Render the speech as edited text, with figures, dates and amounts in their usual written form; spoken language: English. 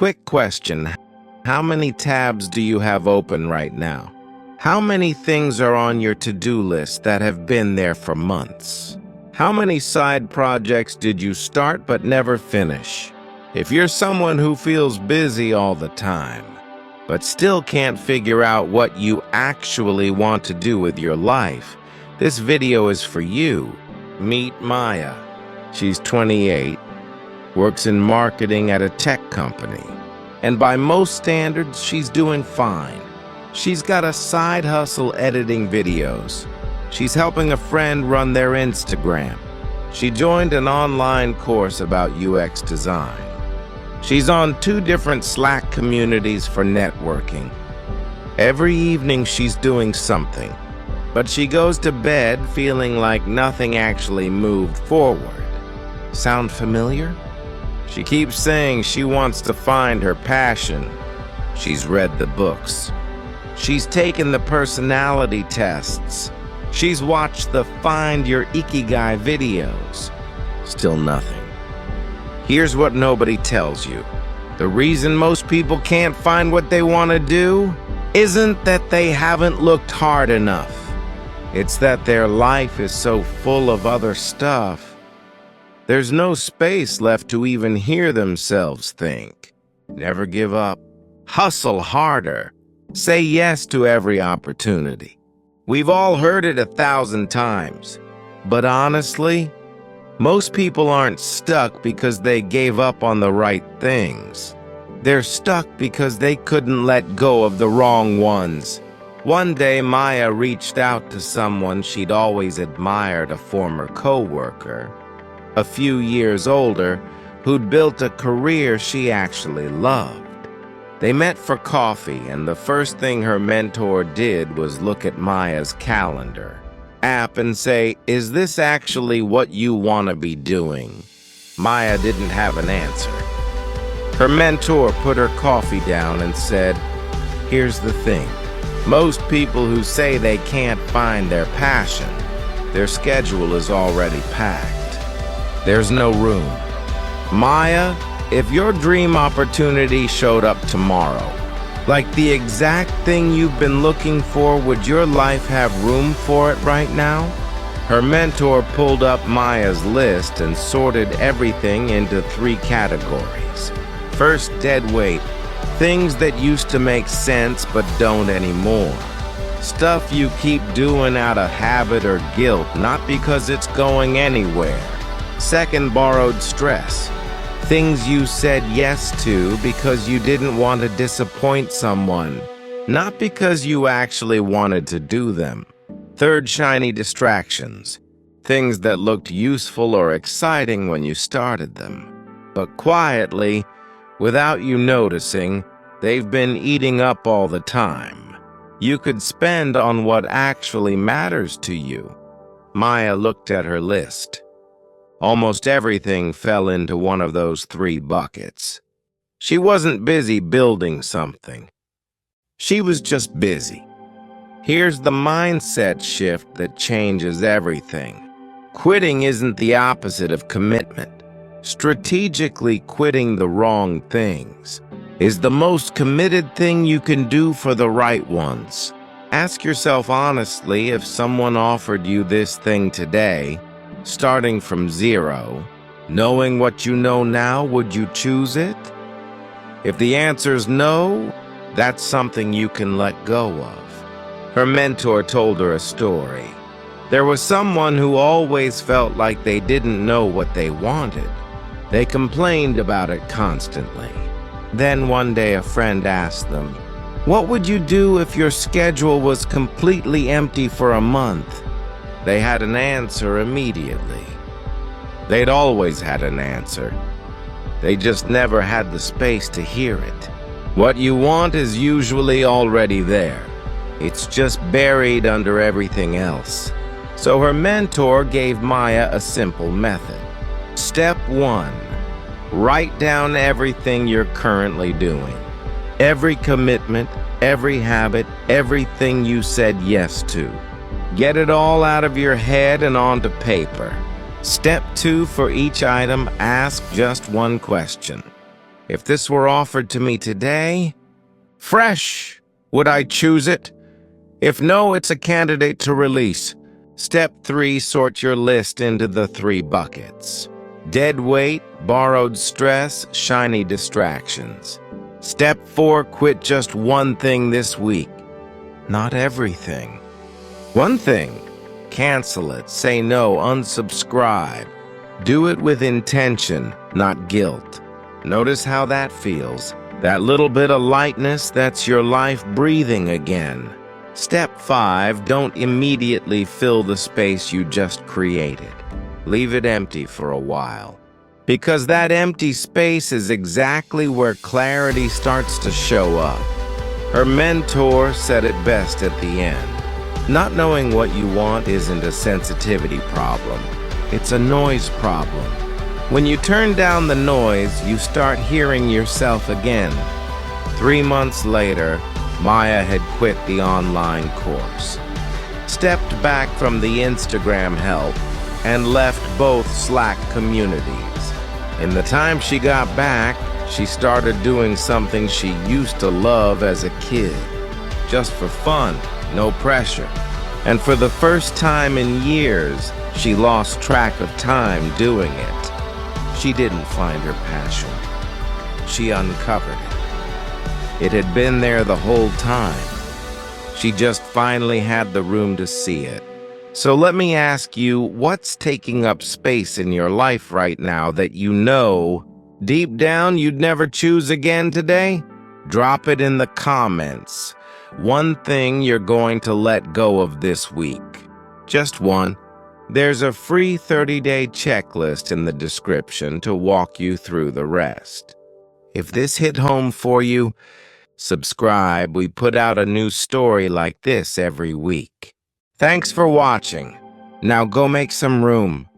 Quick question. How many tabs do you have open right now? How many things are on your to-do list that have been there for months? How many side projects did you start but never finish? If you're someone who feels busy all the time, but still can't figure out what you actually want to do with your life, this video is for you. Meet Maya. She's 28, works in marketing at a tech company, and by most standards, she's doing fine. She's got a side hustle editing videos. She's helping a friend run their Instagram. She joined an online course about UX design. She's on 2 different Slack communities for networking. Every evening she's doing something, but she goes to bed feeling like nothing actually moved forward. Sound familiar? She keeps saying she wants to find her passion. She's read the books. She's taken the personality tests. She's watched the Find Your Ikigai videos. Still nothing. Here's what nobody tells you. The reason most people can't find what they want to do isn't that they haven't looked hard enough. It's that their life is so full of other stuff. There's no space left to even hear themselves think. Never give up. Hustle harder. Say yes to every opportunity. We've all heard it 1,000 times. But honestly, most people aren't stuck because they gave up on the right things. They're stuck because they couldn't let go of the wrong ones. One day, Maya reached out to someone she'd always admired, a former coworker, a few years older, who'd built a career she actually loved. They met for coffee, and the first thing her mentor did was look at Maya's calendar app and say, "Is this actually what you want to be doing?" Maya didn't have an answer. Her mentor put her coffee down and said, "Here's the thing. Most people who say they can't find their passion, their schedule is already packed. There's no room. Maya, if your dream opportunity showed up tomorrow, like the exact thing you've been looking for, would your life have room for it right now?" Her mentor pulled up Maya's list and sorted everything into 3 categories. First, dead weight. Things that used to make sense but don't anymore. Stuff you keep doing out of habit or guilt, not because it's going anywhere. Second, borrowed stress. Things you said yes to because you didn't want to disappoint someone, not because you actually wanted to do them. Third, shiny distractions. Things that looked useful or exciting when you started them, but quietly, without you noticing, they've been eating up all the time you could spend on what actually matters to you. Maya looked at her list. Almost everything fell into one of those 3 buckets. She wasn't busy building something. She was just busy. Here's the mindset shift that changes everything. Quitting isn't the opposite of commitment. Strategically quitting the wrong things is the most committed thing you can do for the right ones. Ask yourself honestly, if someone offered you this thing today, starting from 0, knowing what you know now, would you choose it? If the answer's no, that's something you can let go of. Her mentor told her a story. There was someone who always felt like they didn't know what they wanted. They complained about it constantly. Then one day a friend asked them, "What would you do if your schedule was completely empty for a month?" They had an answer immediately. They'd always had an answer. They just never had the space to hear it. What you want is usually already there. It's just buried under everything else. So her mentor gave Maya a simple method. Step 1. Write down everything you're currently doing. Every commitment, every habit, everything you said yes to. Get it all out of your head and onto paper. Step 2, for each item, ask just one question. If this were offered to me today, fresh, would I choose it? If no, it's a candidate to release. Step 3, sort your list into the 3 buckets. Dead weight, borrowed stress, shiny distractions. Step 4, quit just one thing this week. Not everything. One thing. Cancel it, say no, unsubscribe. Do it with intention, not guilt. Notice how that feels. That little bit of lightness, that's your life breathing again. Step 5, don't immediately fill the space you just created. Leave it empty for a while. Because that empty space is exactly where clarity starts to show up. Her mentor said it best at the end. Not knowing what you want isn't a sensitivity problem. It's a noise problem. When you turn down the noise, you start hearing yourself again. 3 months later, Maya had quit the online course, stepped back from the Instagram help, and left both Slack communities. In the time she got back, she started doing something she used to love as a kid, just for fun, no pressure. And for the first time in years, she lost track of time doing it. She didn't find her passion. She uncovered it. It had been there the whole time. She just finally had the room to see it. So let me ask you, what's taking up space in your life right now that you know, deep down, you'd never choose again today? Drop it in the comments. One thing you're going to let go of this week. Just one. There's a free 30-day checklist in the description to walk you through the rest. If this hit home for you, subscribe. We put out a new story like this every week. Thanks for watching. Now go make some room.